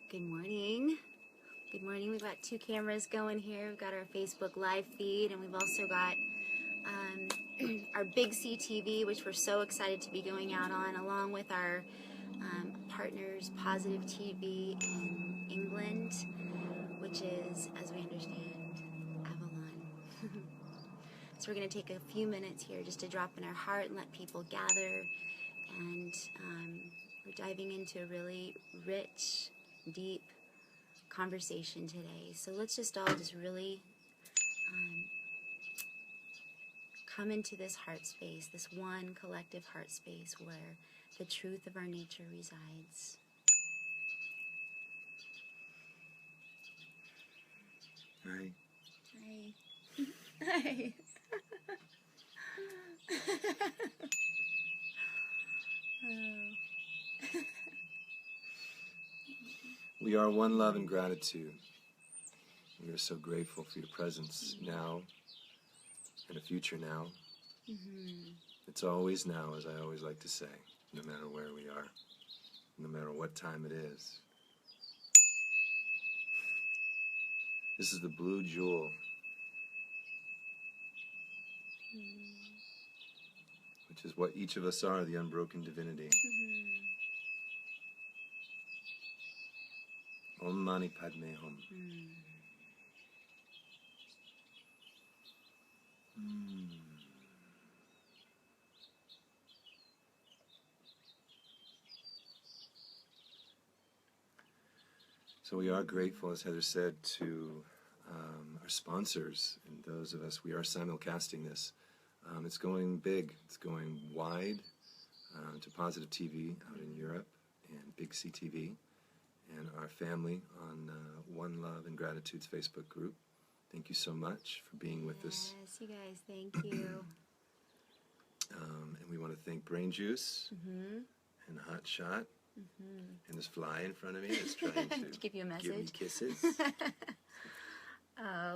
Good morning. Good morning. We've got two cameras going here. We've got our Facebook live feed, and we've also got our Big C TV, which we're so excited to be going out on, along with our partners, Positive TV in England, which is, as we understand, Avalon. So we're going to take a few minutes here just to drop in our heart and let people gather. And we're diving into a really rich, deep conversation today. So let's just all just really come into this heart space, this one collective heart space where the truth of our nature resides. Hi. Hi. Hi. We are one love and gratitude. We are so grateful for your presence now and a future now. It's always now, as I always like to say, no matter where we are, no matter what time it is. This is the blue jewel, which is what each of us are, the unbroken divinity. Om Mani Padme Hum. So we are grateful, as Heather said, to our sponsors and those of us, we are simulcasting this. It's going big, it's going wide to Positive TV out in Europe and Big C TV and our family on One Love and Gratitude's Facebook group. Thank you so much for being with us. Yes, you guys, thank you. And we want to thank Brain Juice and Hot Shot and this fly in front of me that's trying to give you a message. Give me kisses.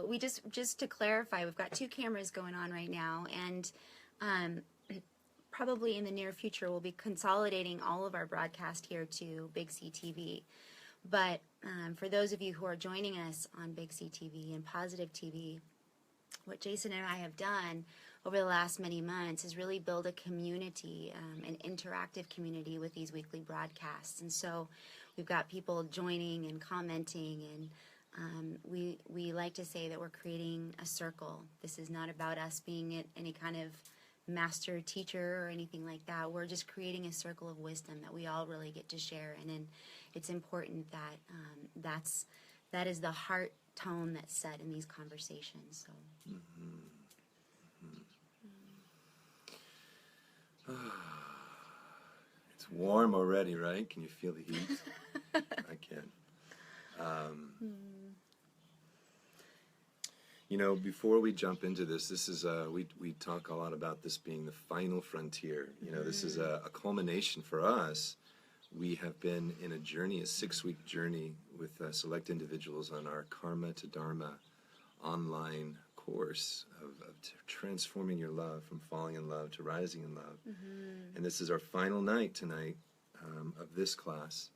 We just to clarify, we've got two cameras going on right now, and probably in the near future we'll be consolidating all of our broadcast here to Big C TV. But for those of you who are joining us on Big C TV and Positive TV, what Jason and I have done over the last many months is really build a community, an interactive community with these weekly broadcasts. And so we've got people joining and commenting, and we like to say that we're creating a circle. This is not about us being any kind of master teacher or anything like that. We're just creating a circle of wisdom that we all really get to share. And then it's important that that is the heart tone that's set in these conversations. So. It's warm already, right? Can you feel the heat? I can. You know, before we jump into this is we talk a lot about this being the final frontier. You know, this is a culmination for us. We have been in a journey, a 6-week journey with select individuals on our Karma to Dharma online course of transforming your love from falling in love to rising in love. And this is our final night tonight of this class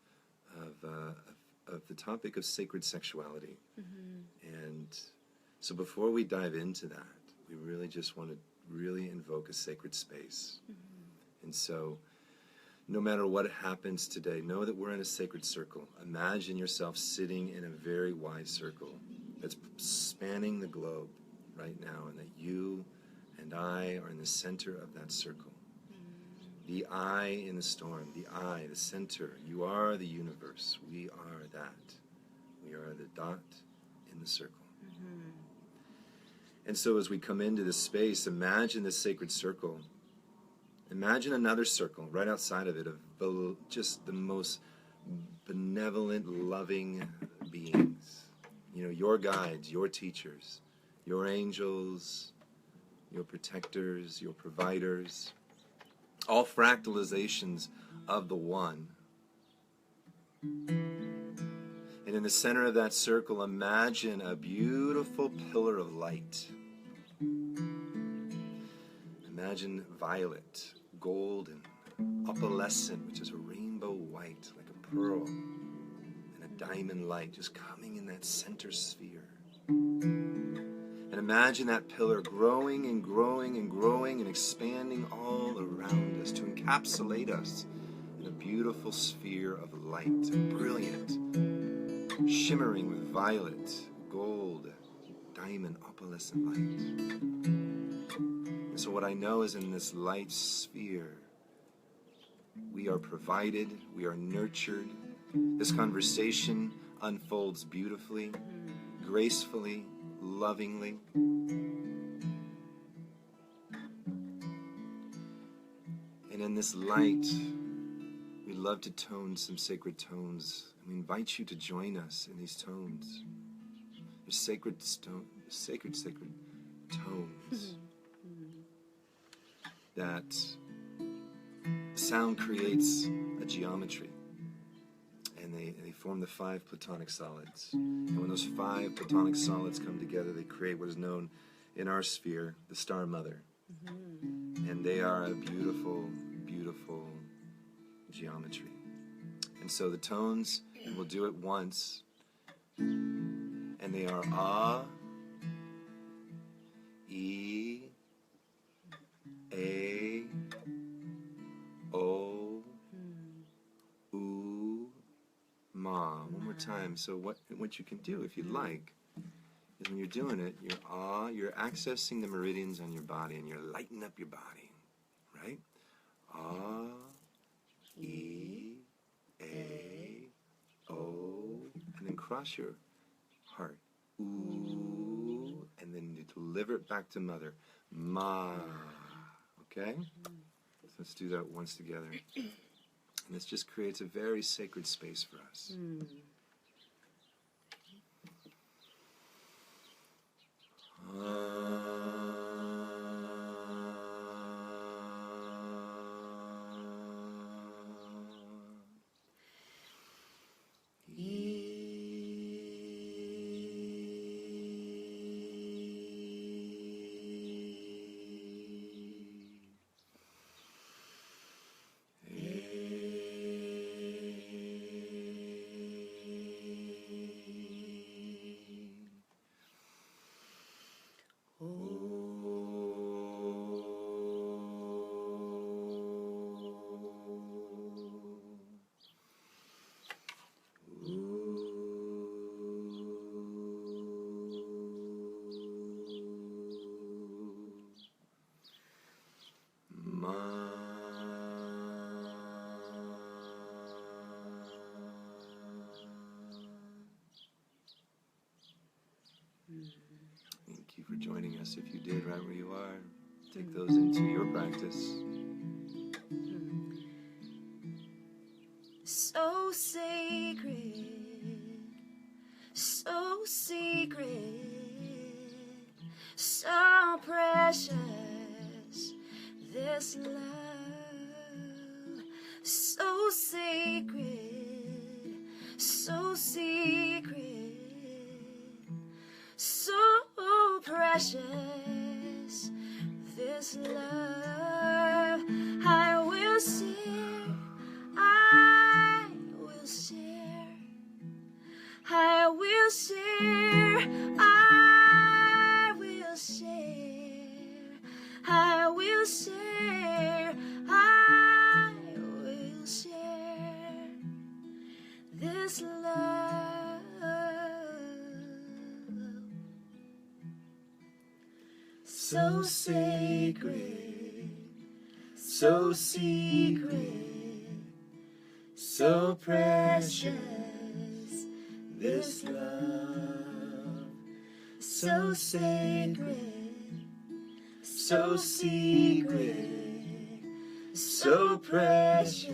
of the topic of sacred sexuality. And so before we dive into that, we really just want to really invoke a sacred space. And so no matter what happens today, know that we're in a sacred circle. Imagine yourself sitting in a very wide circle that's spanning the globe right now, and that you and I are in the center of that circle. The eye in the storm, the eye, the center. You are the universe. We are that. We are the dot in the circle. And so as we come into this space, imagine this sacred circle. Imagine another circle right outside of it of just the most benevolent, loving beings. You know, your guides, your teachers, your angels, your protectors, your providers, all fractalizations of the one. And in the center of that circle, imagine a beautiful pillar of light. Imagine violet, golden, opalescent, which is a rainbow white, like a pearl, and a diamond light just coming in that center sphere. And imagine that pillar growing and growing and growing and expanding all around us to encapsulate us in a beautiful sphere of light, brilliant, shimmering with violet, gold, diamond, opalescent light. And so what I know is in this light sphere, we are provided, we are nurtured. This conversation unfolds beautifully, gracefully, lovingly. And in this light, we love to tone some sacred tones. And we invite you to join us in these tones. They're sacred tones that sound creates a geometry. And they form the 5 platonic solids. And when those 5 platonic solids come together, they create what is known in our sphere, the Star Mother. And they are a beautiful, beautiful geometry. And so the tones, and we'll do it once, and they are A, E, A, O, U, Ma. One more time. So what you can do, if you'd like, is when you're doing it, you're accessing the meridians on your body, and you're lighting up your body, right? A, E, A, O, and then cross your heart. Ooh, and then you deliver it back to Mother. Ma. Okay? So let's do that once together. And this just creates a very sacred space for us. Thank you for joining us. If you did, right where you are, take those into your practice. So sacred, so secret, so precious, this love. So sacred, so secret, so precious, this love. I will share, I will share, I will share, I will share, I will share, I will share this love. So sacred, so secret, so precious, this love. So sacred, so secret, so precious,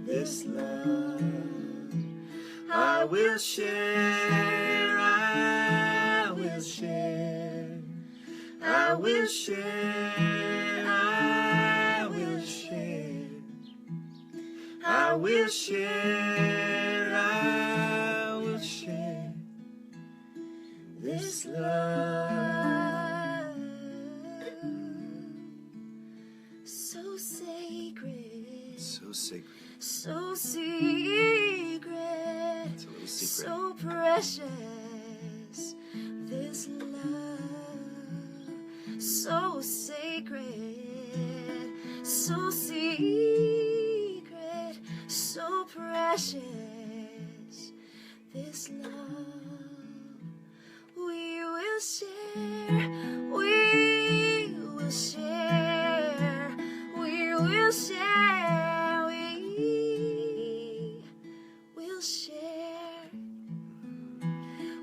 this love. I will share, I will share, I will share, I will share, I will share, I will share this love. So sacred, So sacred. so secret, It's a little secret. So precious, this love, so sacred, so secret, so precious, this love we will share, we will share, we will share, we will share,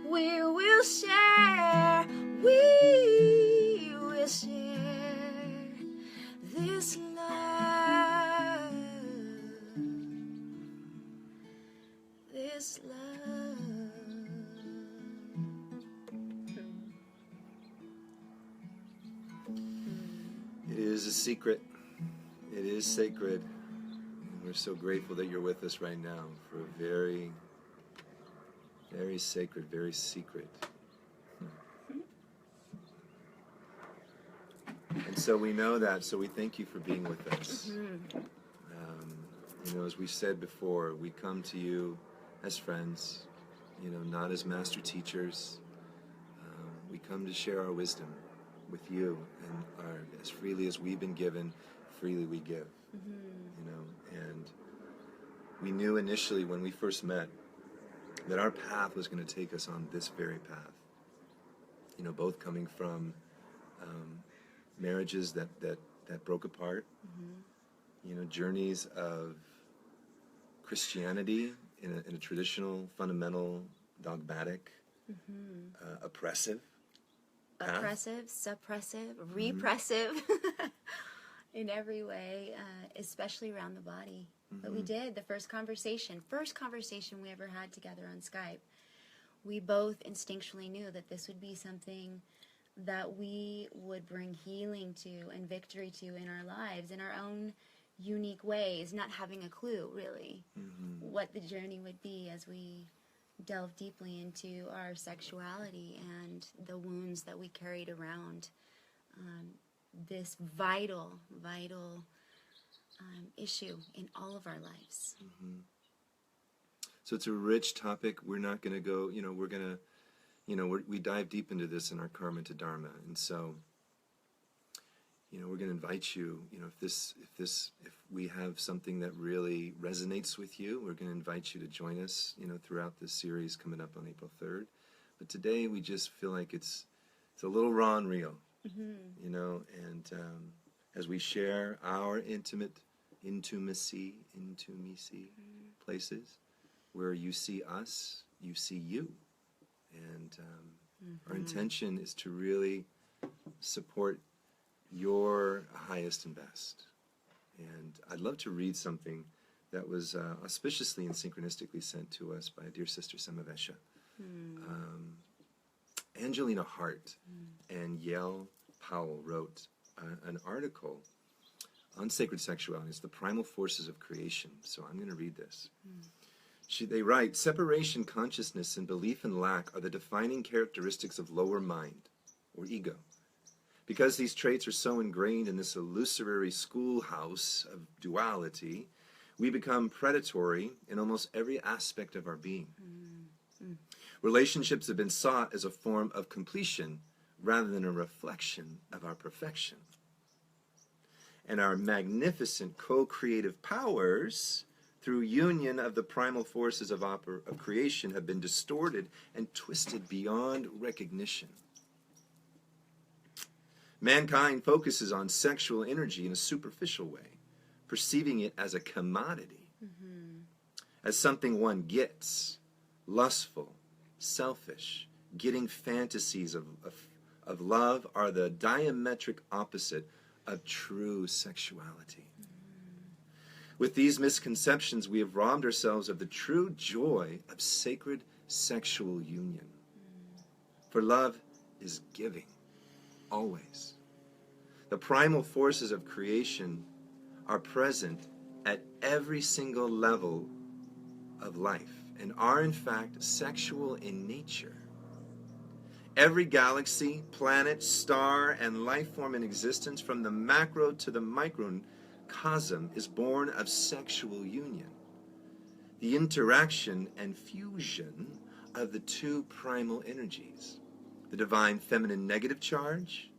we will share, we will share this love, this love. It is a secret. It is sacred. And we're so grateful that you're with us right now for a very, very sacred, very secret. And so we know that, so we thank you for being with us. As we said before, we come to you as friends, not as master teachers. We come to share our wisdom with you, and as freely as we've been given, freely we give. And we knew initially when we first met that our path was going to take us on this very path. Both coming from marriages that broke apart, journeys of Christianity in a traditional, fundamental, dogmatic, oppressive path. Oppressive, suppressive, repressive in every way, especially around the body. But we did, the first conversation we ever had together on Skype, we both instinctually knew that this would be something that we would bring healing to and victory to in our lives, in our own unique ways, not having a clue, really, what the journey would be as we delve deeply into our sexuality and the wounds that we carried around this vital issue in all of our lives. So it's a rich topic. We're not going to go, we're going to, we dive deep into this in our Karma to Dharma. And so, we're going to invite you, if we have something that really resonates with you, we're going to invite you to join us, throughout this series coming up on April 3rd. But today we just feel like it's a little raw and real, and as we share our intimacy places where you see us, you see you. And our intention is to really support your highest and best. And I'd love to read something that was auspiciously and synchronistically sent to us by a dear sister, Samavesha. Angelina Hart and Yael Powell wrote an article on sacred sexuality. It's the primal forces of creation. So I'm going to read this. They write, separation, consciousness, and belief in lack are the defining characteristics of lower mind, or ego. Because these traits are so ingrained in this illusory schoolhouse of duality, we become predatory in almost every aspect of our being. Relationships have been sought as a form of completion rather than a reflection of our perfection. And our magnificent co-creative powers, through union of the primal forces of creation, have been distorted and twisted beyond recognition. Mankind focuses on sexual energy in a superficial way, perceiving it as a commodity, as something one gets, lustful, selfish. Getting fantasies of love are the diametric opposite of true sexuality. With these misconceptions, we have robbed ourselves of the true joy of sacred sexual union. For love is giving, always. The primal forces of creation are present at every single level of life and are in fact sexual in nature. Every galaxy, planet, star, and life form in existence, from the macro to the microcosm, is born of sexual union. the interaction and fusion of the two primal energies, the divine feminine negative charge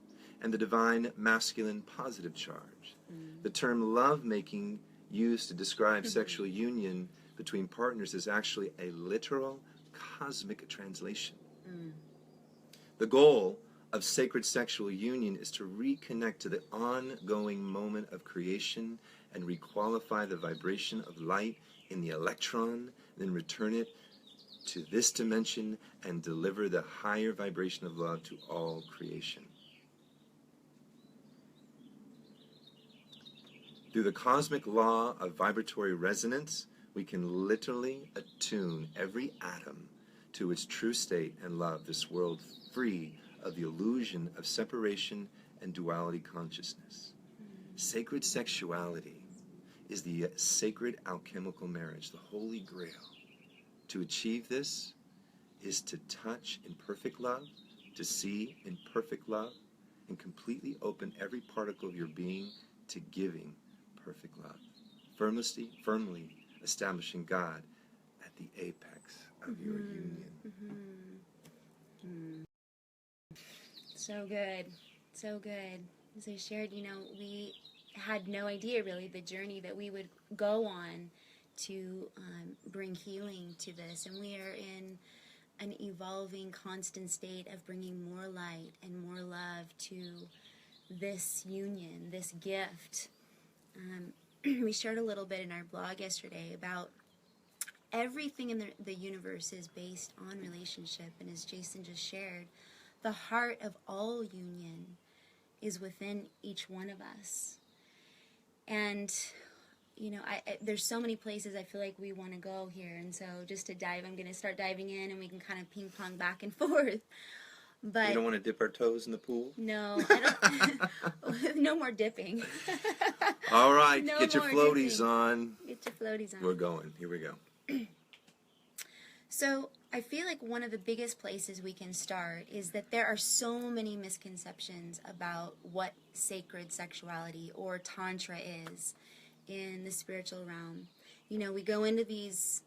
and the divine masculine positive charge. The term love-making used to describe sexual union between partners is actually a literal cosmic translation. The goal of sacred sexual union is to reconnect to the ongoing moment of creation and requalify the vibration of light in the electron, then return it to this dimension and deliver the higher vibration of love to all creation. Through the cosmic law of vibratory resonance, we can literally attune every atom to its true state and love this world free of the illusion of separation and duality consciousness. Sacred sexuality is the sacred alchemical marriage, the holy grail. To achieve this is to touch in perfect love, to see in perfect love, and completely open every particle of your being to giving perfect love. Firmly establishing God at the apex of your union. So good. So good. As I shared, we had no idea really the journey that we would go on to bring healing to this. And we are in an evolving, constant state of bringing more light and more love to this union, this gift. We shared a little bit in our blog yesterday about everything in the universe is based on relationship. And as Jason just shared, the heart of all union is within each one of us. And, there's so many places I feel like we want to go here. And so just to I'm going to start diving in and we can kind of ping pong back and forth. But you don't want to dip our toes in the pool? No, I don't. No more dipping. All right, No get your more floaties dipping. on. Get your floaties on. We're going. Here we go. So I feel like one of the biggest places we can start is that there are so many misconceptions about what sacred sexuality or tantra is in the spiritual realm. We go into these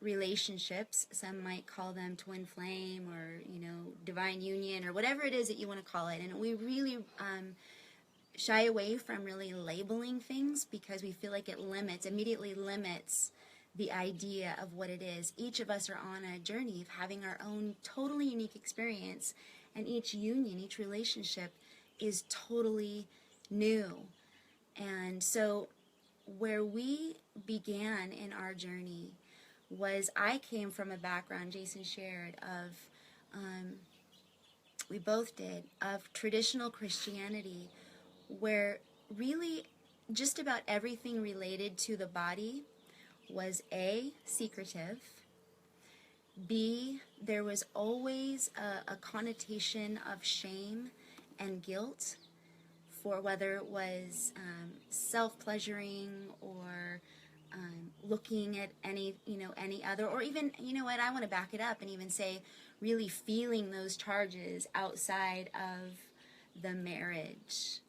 relationships. Some might call them twin flame or, divine union or whatever it is that you want to call it. And we really shy away from really labeling things because we feel like it immediately limits the idea of what it is. Each of us are on a journey of having our own totally unique experience, and each union, each relationship is totally new. And so where we began in our journey was I came from a background, Jason shared, of, we both did, of traditional Christianity, where really just about everything related to the body was A, secretive, B, there was always a connotation of shame and guilt for whether it was self-pleasuring or looking at any other, or even, I want to back it up and even say really feeling those charges outside of the marriage.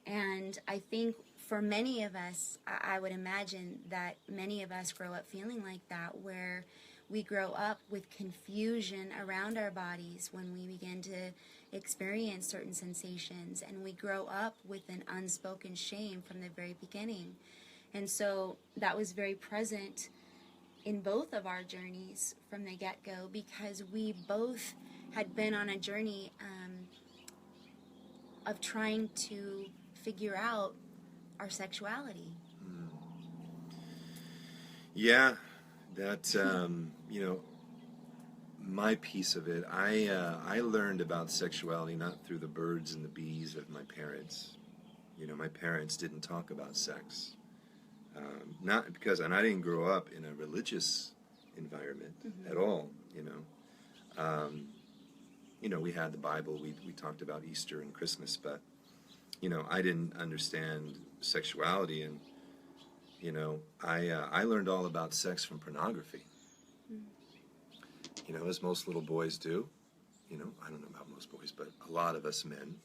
And I think for many of us, I would imagine that many of us grow up feeling like that, where we grow up with confusion around our bodies when we begin to experience certain sensations, and we grow up with an unspoken shame from the very beginning. And so that was very present in both of our journeys from the get-go, because we both had been on a journey of trying to figure out our sexuality. Yeah, that, my piece of it, I learned about sexuality not through the birds and the bees of my parents. My parents didn't talk about sex. Not because, and I didn't grow up in a religious environment at all, we had the Bible, we talked about Easter and Christmas, but, I didn't understand sexuality, and, I learned all about sex from pornography. As most little boys do, I don't know about most boys, but a lot of us men,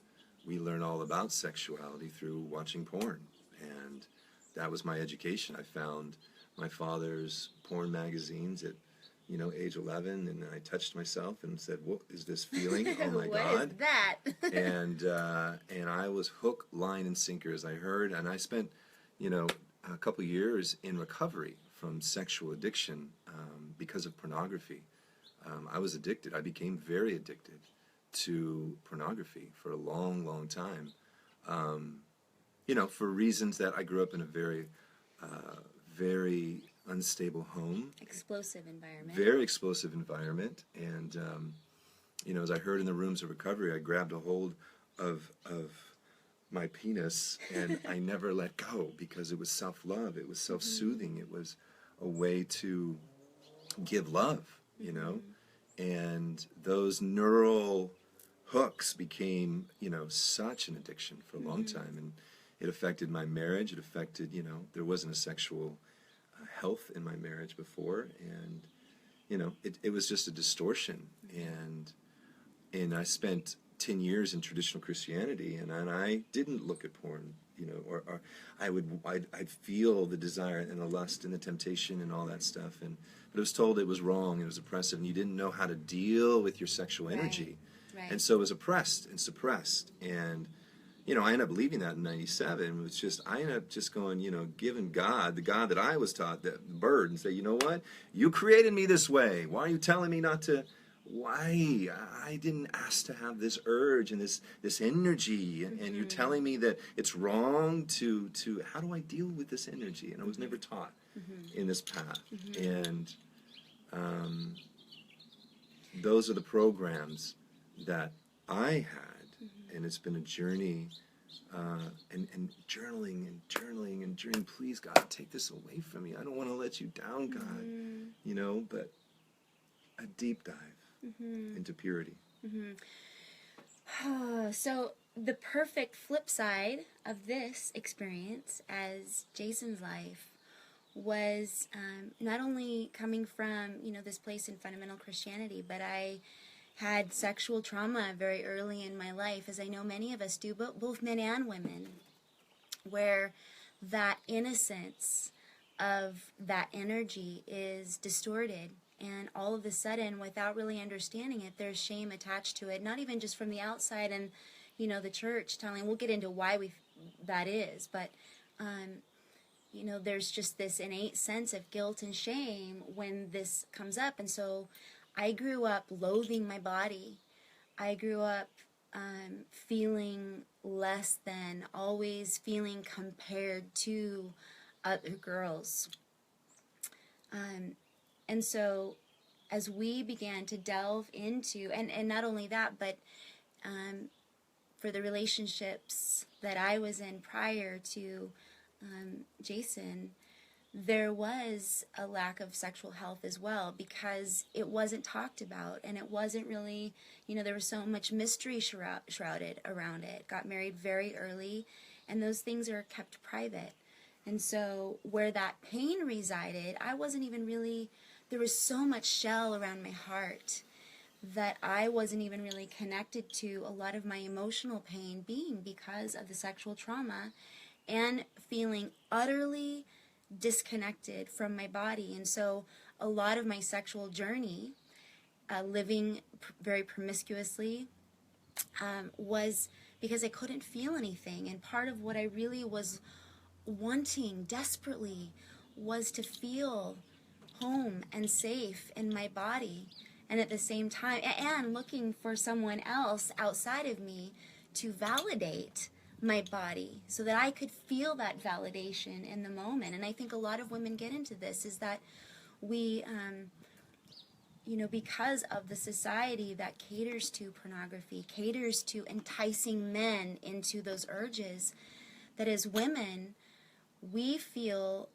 we learn all about sexuality through watching porn, and that was my education. I found my father's porn magazines at, age 11, and I touched myself and said, "What is this feeling? Oh my God!" What is that? and I was hook, line, and sinker, as I heard, and I spent, a couple years in recovery from sexual addiction because of pornography. I was addicted. I became very addicted to pornography for a long, long time. For reasons that I grew up in a very, very unstable home. Explosive environment. Very explosive environment. And, as I heard in the rooms of recovery, I grabbed a hold of my penis and I never let go because it was self-love. It was self-soothing. It was a way to give love, And those neural hooks became, such an addiction for a long time. And it affected my marriage. It affected, there wasn't a sexual health in my marriage before. And, it was just a distortion. And I spent 10 years in traditional Christianity, and I didn't look at porn, or I'd feel the desire and the lust and the temptation and all that stuff. But I was told it was wrong, it was oppressive, and you didn't know how to deal with your sexual energy. Right. And so it was oppressed and suppressed. And, I ended up leaving that in 97. It's just, I ended up just going, giving God, the God that I was taught, the bird, and say, you know what? You created me this way. Why are you telling me not to? Why? I didn't ask to have this urge and this energy. And you're telling me that it's wrong to, how do I deal with this energy? And I was never taught in this path. And those are the programs that I had. And it's been a journey, and journaling and journaling and journaling. Please, God, take this away from me. I don't want to let you down, God. But a deep dive into purity. So the perfect flip side of this experience, as Jason's life, was not only coming from, this place in fundamental Christianity, but I had sexual trauma very early in my life, as I know many of us do, both men and women, where that innocence of that energy is distorted. And all of a sudden, without really understanding it, there's shame attached to it, not even just from the outside and, the church telling, we'll get into why that is, but, there's just this innate sense of guilt and shame when this comes up. And so I grew up loathing my body. I grew up feeling less than, always feeling compared to other girls. And so as we began to delve into, and not only that, but for the relationships that I was in prior to Jason, there was a lack of sexual health as well, because it wasn't talked about, and it wasn't really, there was so much mystery shrouded around it. Got married very early, and those things are kept private. And so where that pain resided, I wasn't even really, there was so much shell around my heart that I wasn't even really connected to a lot of my emotional pain being because of the sexual trauma and feeling utterly disconnected from my body. And so a lot of my sexual journey, living very promiscuously, was because I couldn't feel anything. And part of what I really was wanting desperately was to feel home and safe in my body, and at the same time, and looking for someone else outside of me to validate my body so that I could feel that validation in the moment. And I think a lot of women get into this, is that we, because of the society that caters to pornography, caters to enticing men into those urges, that as women, we feel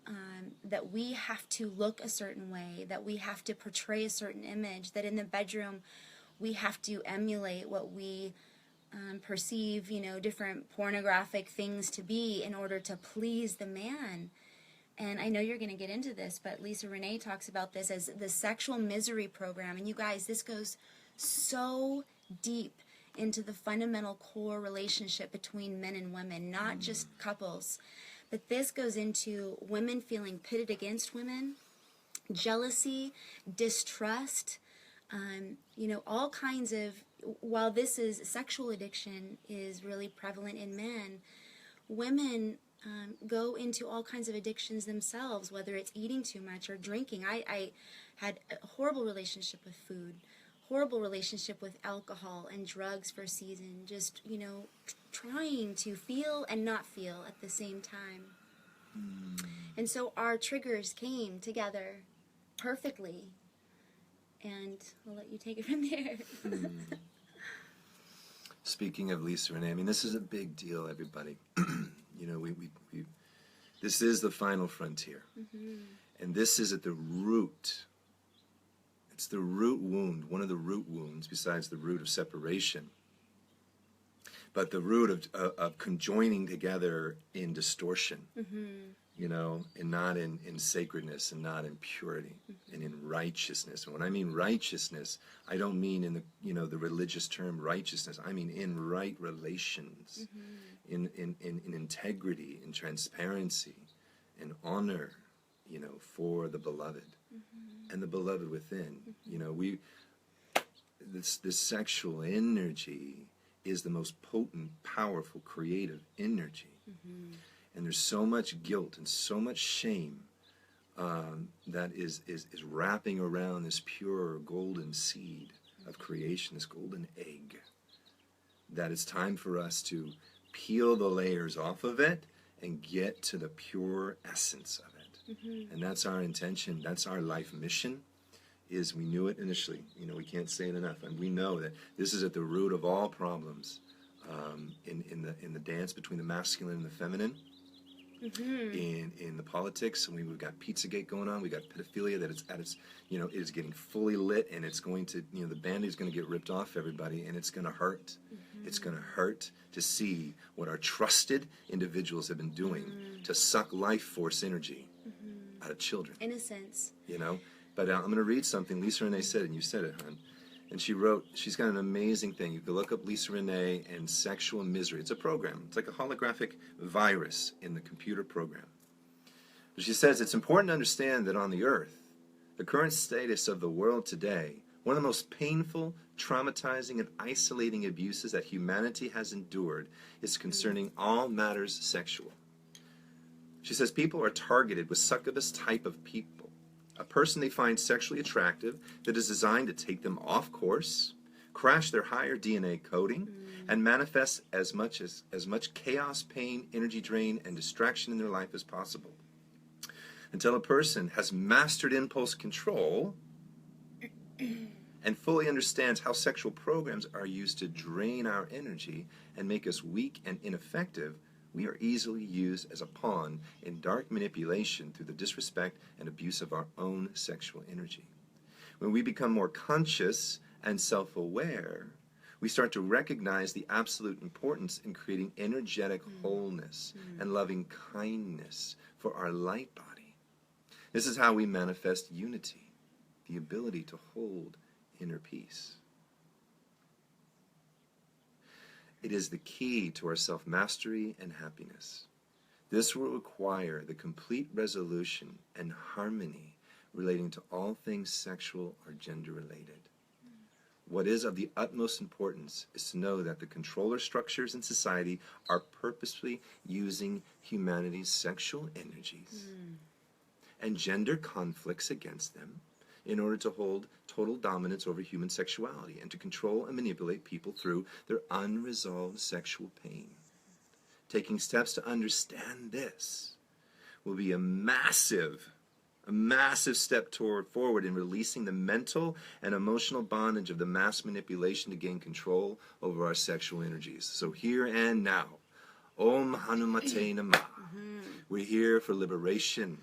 that we have to look a certain way, that we have to portray a certain image, that in the bedroom we have to emulate what we perceive, different pornographic things to be in order to please the man. And I know you're going to get into this, but Lisa Renee talks about this as the sexual misery program. And you guys, this goes so deep into the fundamental core relationship between men and women, not just couples, But this goes into women feeling pitted against women, jealousy, distrust, all kinds of, while this is sexual addiction is really prevalent in men, women go into all kinds of addictions themselves, whether it's eating too much or drinking. I had a horrible relationship with food, horrible relationship with alcohol and drugs for a season, just, trying to feel and not feel at the same time. And so our triggers came together perfectly. And I'll let you take it from there. Speaking of Lisa Renee, I mean, this is a big deal, everybody. This is the final frontier. And this is at the root. It's the root wound, one of the root wounds, besides the root of separation. But the root of conjoining together in distortion, and not in sacredness, and not in purity, and in righteousness. And when I mean righteousness, I don't mean in the religious term righteousness. I mean in right relations, in integrity, in transparency, in honor, for the beloved, and the beloved within. This sexual energy is the most potent, powerful, creative energy. And there's so much guilt and so much shame that is wrapping around this pure golden seed of creation, this golden egg, that it's time for us to peel the layers off of it and get to the pure essence of it. And that's our intention. That's our life mission. Is we knew it initially. We can't say it enough. And we know that this is at the root of all problems in the dance between the masculine and the feminine. In the politics, we've got Pizzagate going on. We got pedophilia that it is getting fully lit, and it's going to, the Band-Aid's going to get ripped off everybody, and it's going to hurt. It's going to hurt to see what our trusted individuals have been doing to suck life force energy out of children. Innocence. But I'm going to read something Lisa Renee said, and you said it, hon. And she's got an amazing thing. You can look up Lisa Renee and Sexual Misery. It's a program. It's like a holographic virus in the computer program. But she says, it's important to understand that on the earth, the current status of the world today, one of the most painful, traumatizing, and isolating abuses that humanity has endured is concerning all matters sexual. She says people are targeted with succubus type of people. A person they find sexually attractive that is designed to take them off course, crash their higher DNA coding, and manifest as much chaos, pain, energy drain, and distraction in their life as possible. Until a person has mastered impulse control and fully understands how sexual programs are used to drain our energy and make us weak and ineffective, we are easily used as a pawn in dark manipulation through the disrespect and abuse of our own sexual energy. When we become more conscious and self-aware, we start to recognize the absolute importance in creating energetic wholeness and loving kindness for our light body. This is how we manifest unity, the ability to hold inner peace. It is the key to our self-mastery and happiness. This will require the complete resolution and harmony relating to all things sexual or gender-related. What is of the utmost importance is to know that the controller structures in society are purposefully using humanity's sexual energies and gender conflicts against them in order to hold total dominance over human sexuality and to control and manipulate people through their unresolved sexual pain. Taking steps to understand this will be a massive step forward in releasing the mental and emotional bondage of the mass manipulation to gain control over our sexual energies. So here and now, Om Hanumate Namah. We're here for liberation,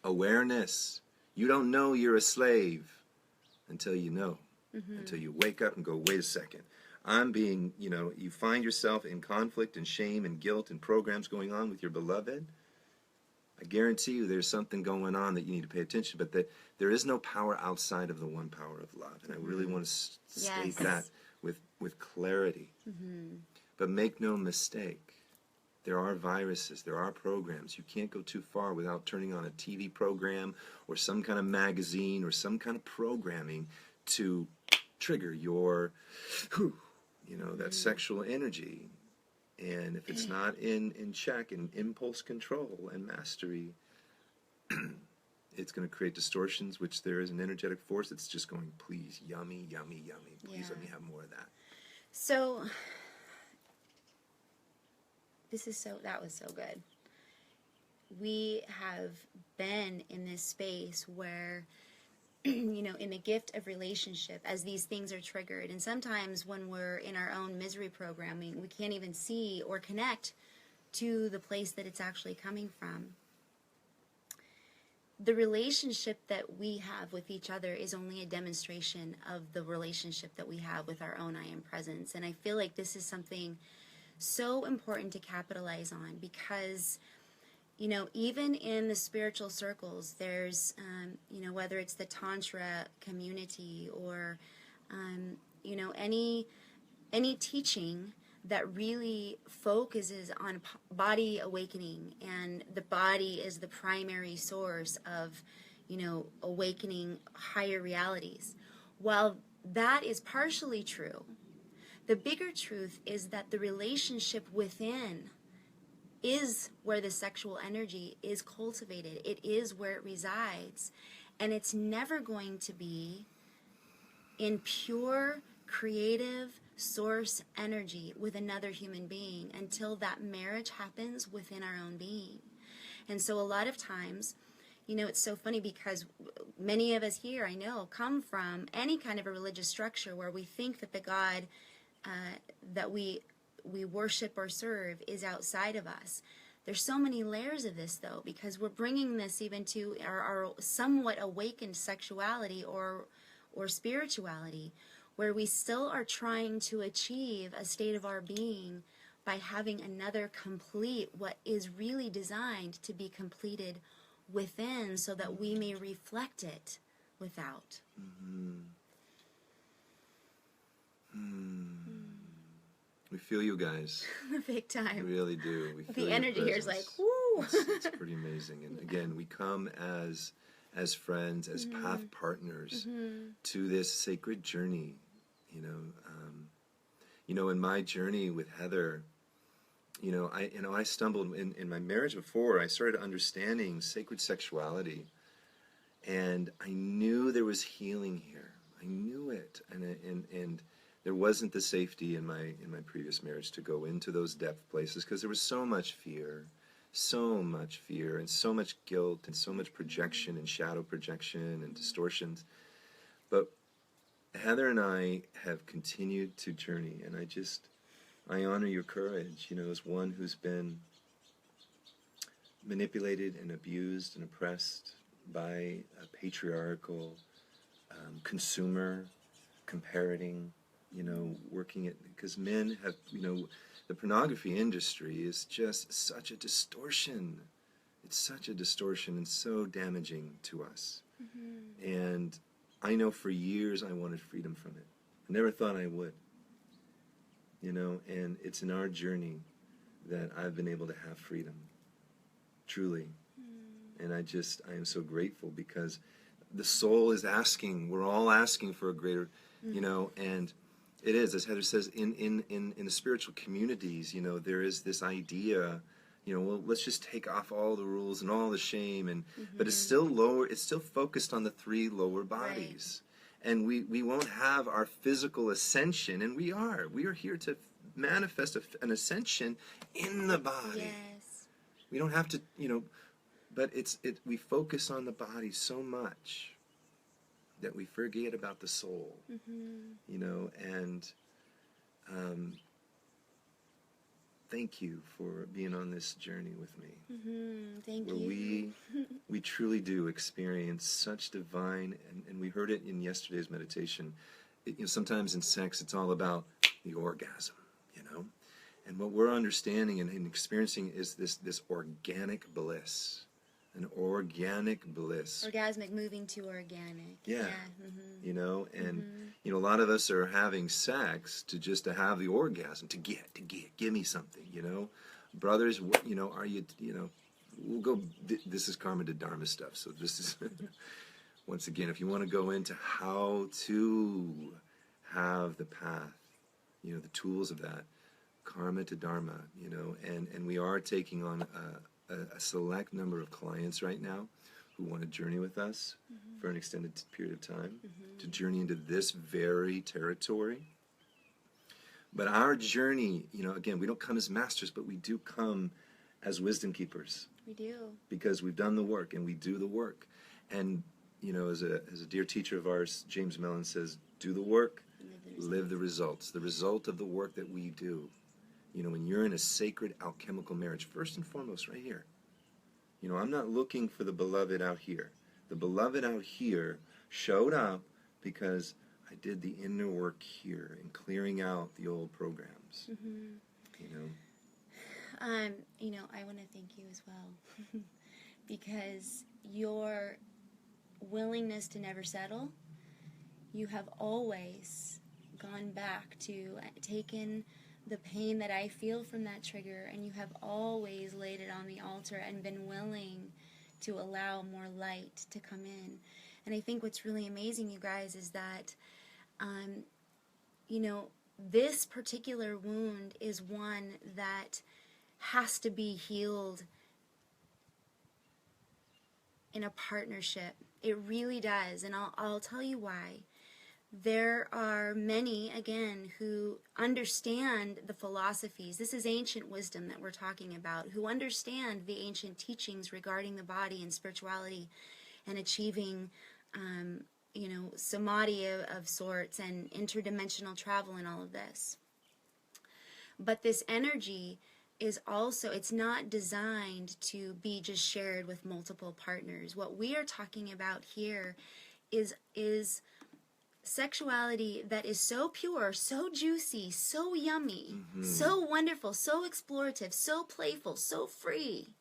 awareness. You don't know you're a slave until you know, until you wake up and go, wait a second. I'm being, you find yourself in conflict and shame and guilt and programs going on with your beloved. I guarantee you there's something going on that you need to pay attention, but that there is no power outside of the one power of love. And I really want to state that with clarity. But make no mistake, There are viruses, there are programs. You can't go too far without turning on a TV program or some kind of magazine or some kind of programming to trigger your, that sexual energy. And if it's not in check and impulse control and mastery, it's going to create distortions, which there is an energetic force that's just going, please, yummy, yummy, yummy. Please let me have more of that. So, that was so good. We have been in this space where, in the gift of relationship, as these things are triggered, and sometimes when we're in our own misery programming, we can't even see or connect to the place that it's actually coming from. The relationship that we have with each other is only a demonstration of the relationship that we have with our own I Am Presence. And I feel like this is something so important to capitalize on because, even in the spiritual circles, there's, whether it's the Tantra community or, any teaching that really focuses on body awakening, and the body is the primary source of, awakening higher realities. While that is partially true, the bigger truth is that the relationship within is where the sexual energy is cultivated. It is where it resides. And it's never going to be in pure, creative, source energy with another human being until that marriage happens within our own being. And so a lot of times, it's so funny because many of us here, I know, come from any kind of a religious structure where we think that the God that we worship or serve is outside of us. There's so many layers of this, though, because we're bringing this even to our somewhat awakened sexuality or spirituality, where we still are trying to achieve a state of our being by having another complete what is really designed to be completed within so that we may reflect it without. We feel you guys. Big time. We really do. We feel the energy here is like, woo! It's pretty amazing. And again, we come as friends, as path partners to this sacred journey. In my journey with Heather, I stumbled in my marriage before. I started understanding sacred sexuality, and I knew there was healing here. I knew it, and there wasn't the safety in my previous marriage to go into those depth places because there was so much fear, and so much guilt, and so much projection and shadow projection and distortions. But Heather and I have continued to journey, and I honor your courage, as one who's been manipulated and abused and oppressed by a patriarchal consumer, comparing, working at, because men have, the pornography industry is just such a distortion. It's such a distortion and so damaging to us. And I know for years I wanted freedom from it. I never thought I would. And it's in our journey that I've been able to have freedom, truly. And I am so grateful because the soul is asking, we're all asking for a greater, and it is, as Heather says, in the spiritual communities, there is this idea, well, let's just take off all the rules and all the shame, but it's still lower, it's still focused on the three lower bodies. Right. And we won't have our physical ascension, and we are here to manifest an ascension in the body. Yes. We don't have to, but we focus on the body so much that we forget about the soul, and thank you for being on this journey with me. Thank where you. we truly do experience such divine, and we heard it in yesterday's meditation. Sometimes in sex, it's all about the orgasm, and what we're understanding and experiencing is this organic bliss. An organic bliss. Orgasmic moving to organic. Yeah. A lot of us are having sex to have the orgasm, to give me something, Brothers, you know, are you, you know, we'll go, this is karma to dharma stuff. So this is, once again, if you want to go into how to have the path, you know, the tools of that, karma to dharma, you know, and we are taking on a select number of clients right now who want to journey with us for an extended period of time, to journey into this very territory. But our journey, you know, again, we don't come as masters, but we do come as wisdom keepers. We do. Because we've done the work and we do the work. And, you know, as a dear teacher of ours, James Mellon says, do the work, live the results. The result of the work that we do. You know, when you're in a sacred alchemical marriage, first and foremost, right here. You know, I'm not looking for the beloved out here. The beloved out here showed up because I did the inner work here in clearing out the old programs. You know? You know, I want to thank you as well. Because your willingness to never settle, you have always gone back to taken the pain that I feel from that trigger, and you have always laid it on the altar and been willing to allow more light to come in. And I think what's really amazing, you guys, is that, you know, this particular wound is one that has to be healed in a partnership. It really does, and I'll tell you why. There are many, again, who understand the philosophies. This is ancient wisdom that we're talking about, who understand the ancient teachings regarding the body and spirituality and achieving, you know, samadhi of sorts and interdimensional travel and all of this. But this energy is also, it's not designed to be just shared with multiple partners. What we are talking about here is sexuality that is so pure, so juicy, so yummy, so wonderful, so explorative, so playful, so free.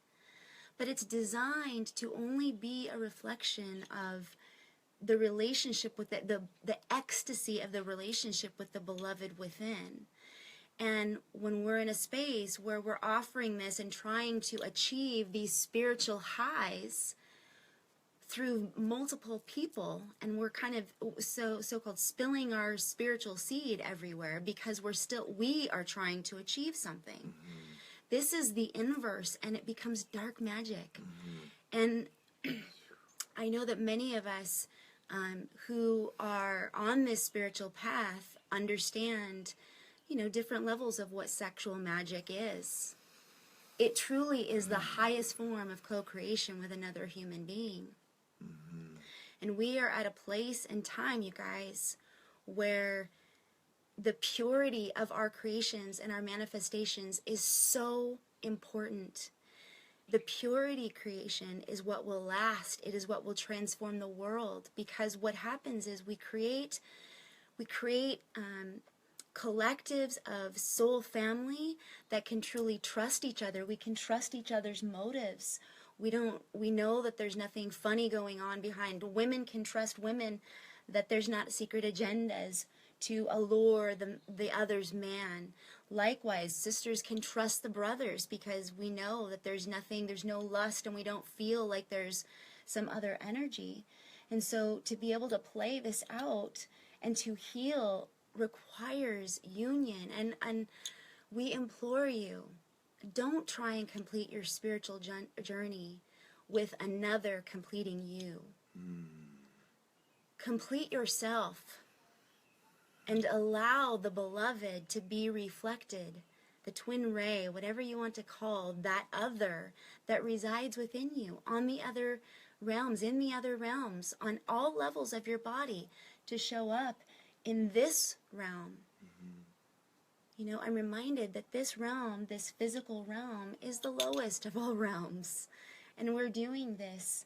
But it's designed to only be a reflection of the relationship with the ecstasy of the relationship with the beloved within. And when we're in a space where we're offering this and trying to achieve these spiritual highs through multiple people, and we're kind of so-called spilling our spiritual seed everywhere because we are trying to achieve something. This is the inverse, and it becomes dark magic. And I know that many of us who are on this spiritual path understand, you know, different levels of what sexual magic is. It truly is the highest form of co-creation with another human being. And we are at a place and time, you guys, where the purity of our creations and our manifestations is so important. The purity creation is what will last. It is what will transform the world. Because what happens is we create collectives of soul family that can truly trust each other. We can trust each other's motives. We know that there's nothing funny going on behind. Women can trust women, that there's not secret agendas to allure the other's man. Likewise, sisters can trust the brothers because we know that there's no lust, and we don't feel like there's some other energy. And so to be able to play this out and to heal requires union. And we implore you, don't try and complete your spiritual journey with another completing you. Complete yourself and allow the beloved to be reflected, the twin ray, whatever you want to call that other that resides within you, on the other realms, in the other realms, on all levels of your body, to show up in this realm. You know, I'm reminded that this realm, this physical realm, is the lowest of all realms. And we're doing this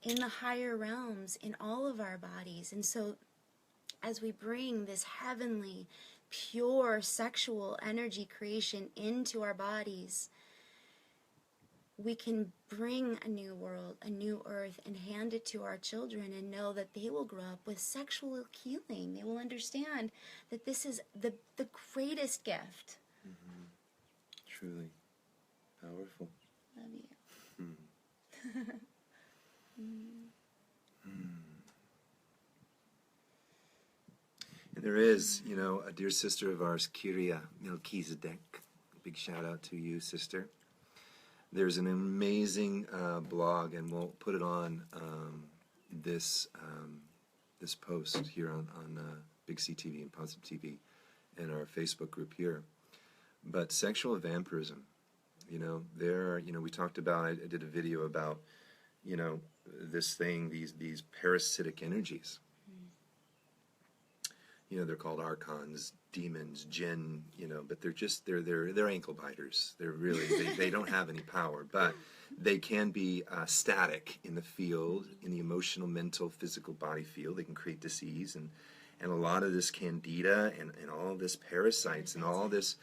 in the higher realms in all of our bodies. And so as we bring this heavenly, pure sexual energy creation into our bodies, we can bring a new world, a new earth, and hand it to our children and know that they will grow up with sexual healing. They will understand that this is the greatest gift. Truly. Powerful. Love you. And there is, a dear sister of ours, Kiria Melchizedek. Big shout out to you, sister. There's an amazing blog, and we'll put it on this post here on Big C TV and Positive TV and our Facebook group here. But sexual vampirism, we talked about, I did a video about, this thing, these parasitic energies. They're called archons, demons, jinn, but they're ankle biters. They're really, they don't have any power, but they can be static in the field, in the emotional, mental, physical body field. They can create disease, and a lot of this candida and all this parasites and all these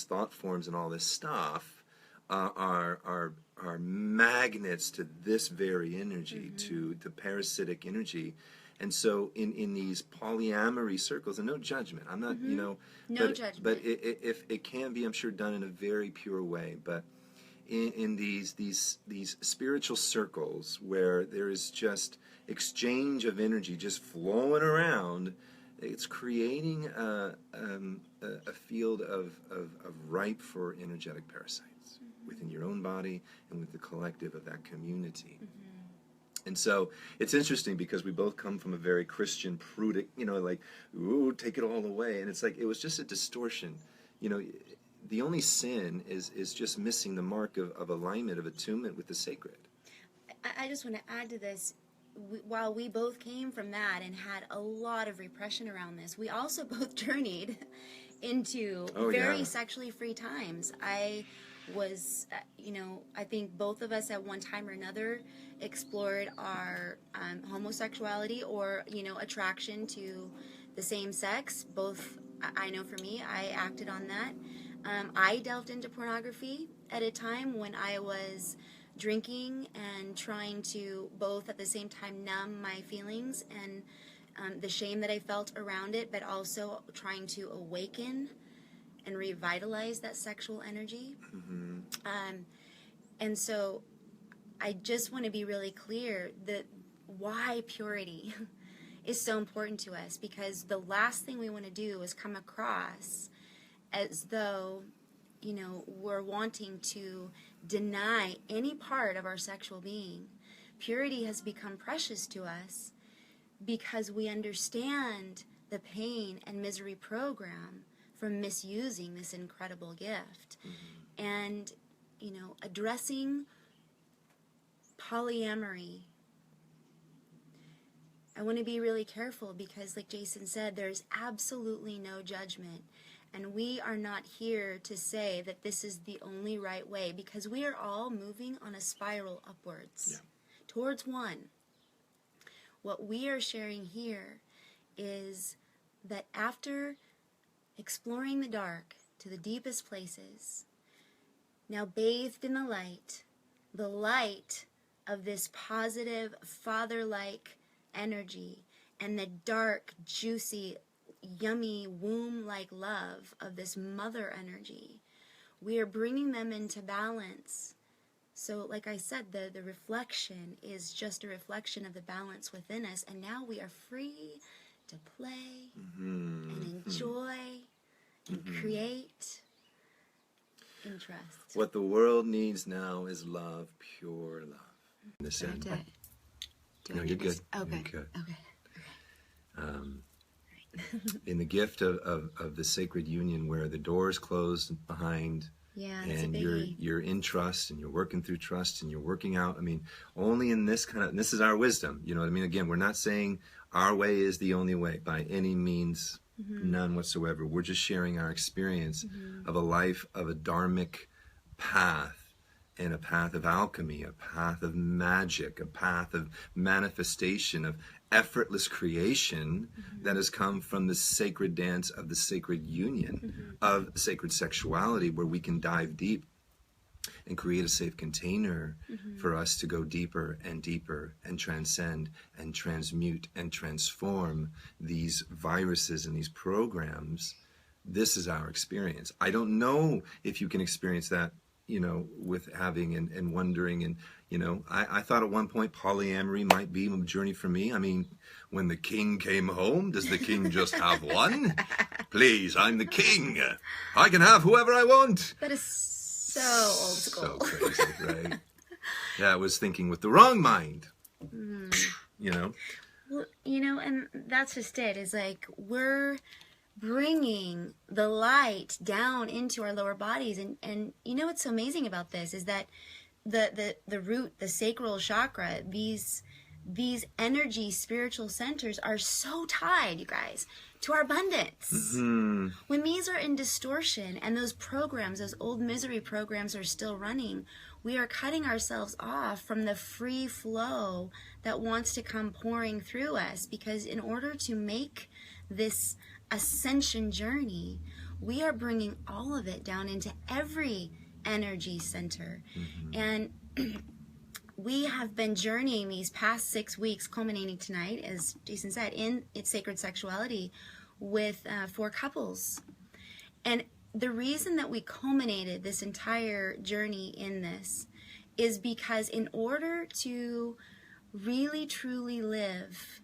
thought forms and all this stuff are magnets to this very energy, to the parasitic energy. And so in these polyamory circles, and no judgment, I'm not, No judgment. But if it can be, I'm sure, done in a very pure way. But in these spiritual circles where there is just exchange of energy just flowing around, it's creating a field of ripe for energetic parasites within your own body and with the collective of that community. And so it's interesting because we both come from a very Christian, prudic, ooh, take it all away. And it's like, it was just a distortion. The only sin is just missing the mark of alignment, of attunement with the sacred. I just want to add to this. While we both came from that and had a lot of repression around this, we also both journeyed into very sexually free times. I was, I think both of us at one time or another explored our homosexuality or, attraction to the same sex. Both, I know for me, I acted on that. I delved into pornography at a time when I was drinking and trying to both at the same time numb my feelings and the shame that I felt around it, but also trying to awaken and revitalize that sexual energy. And so I just want to be really clear that why purity is so important to us, because the last thing we want to do is come across as though, we're wanting to deny any part of our sexual being. Purity has become precious to us because we understand the pain and misery program from misusing this incredible gift. And, addressing polyamory, I want to be really careful because, like Jason said, there's absolutely no judgment. And we are not here to say that this is the only right way, because we are all moving on a spiral upwards towards one. What we are sharing here is that after exploring the dark to the deepest places, now bathed in the light of this positive, father-like energy, and the dark, juicy, yummy, womb-like love of this mother energy, we are bringing them into balance. So, like I said, the reflection is just a reflection of the balance within us, and now we are free to play and enjoy and create and trust. What the world needs now is love, pure love. This end. No, you're good. Okay. You're good. Okay. In the gift of the sacred union, where the door is closed behind, and you're in trust, and you're working through trust, and you're working out. I mean, only in this this is our wisdom. You know what I mean? Again, we're not saying our way is the only way by any means, none whatsoever. We're just sharing our experience of a life of a dharmic path, and a path of alchemy, a path of magic, a path of manifestation, of effortless creation that has come from the sacred dance of the sacred union of sacred sexuality, where we can dive deep and create a safe container for us to go deeper and deeper and transcend and transmute and transform these viruses and these programs. This is our experience. I don't know if you can experience that with having and wondering. And, I thought at one point polyamory might be a journey for me. I mean, when the king came home, does the king just have one? Please, I'm the king. I can have whoever I want. That is so old school. So crazy, right? Yeah, I was thinking with the wrong mind. Well, and that's just it. Is like we're bringing the light down into our lower bodies, and what's so amazing about this is that the root, the sacral chakra, these energy spiritual centers are so tied, you guys, to our abundance. Mm-hmm. When these are in distortion and those programs, those old misery programs are still running, we are cutting ourselves off from the free flow that wants to come pouring through us, because in order to make this ascension journey, we are bringing all of it down into every energy center. Mm-hmm. And we have been journeying these past 6 weeks, culminating tonight, as Jason said, in its sacred sexuality with 4 couples. And the reason that we culminated this entire journey in this is because in order to really truly live